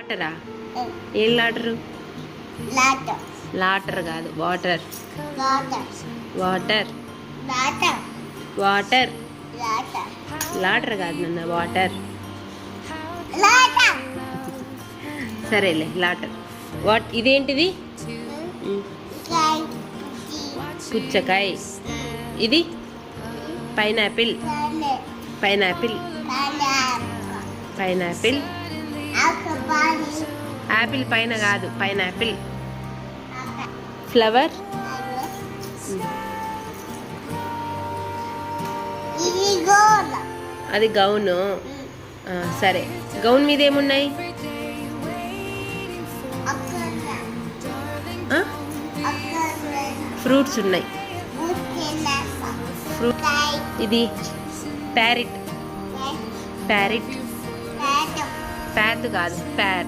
లాటరా? ఏం లాటరు? లాటర్ కాదు, water. Water water later కాదు నాన్న, వాటర్. సరేలే, లాటర్. ఇదేంటిది? పుచ్చకాయ. ఇది పైనాపిల్. పైనాపిల్. పైనాపిల్. యాపిల్ పైన కాదు, పైనాపిల్. ఫ్లవర్. అది గౌను. సరే, గౌన్ మీద ఏమున్నాయి? ఫ్రూట్స్ ఉన్నాయి. ఫ్రూట్. ఇది ప్యారెట్. ప్యారెట్. ప్యాట్ కాదు, ప్యారెట్.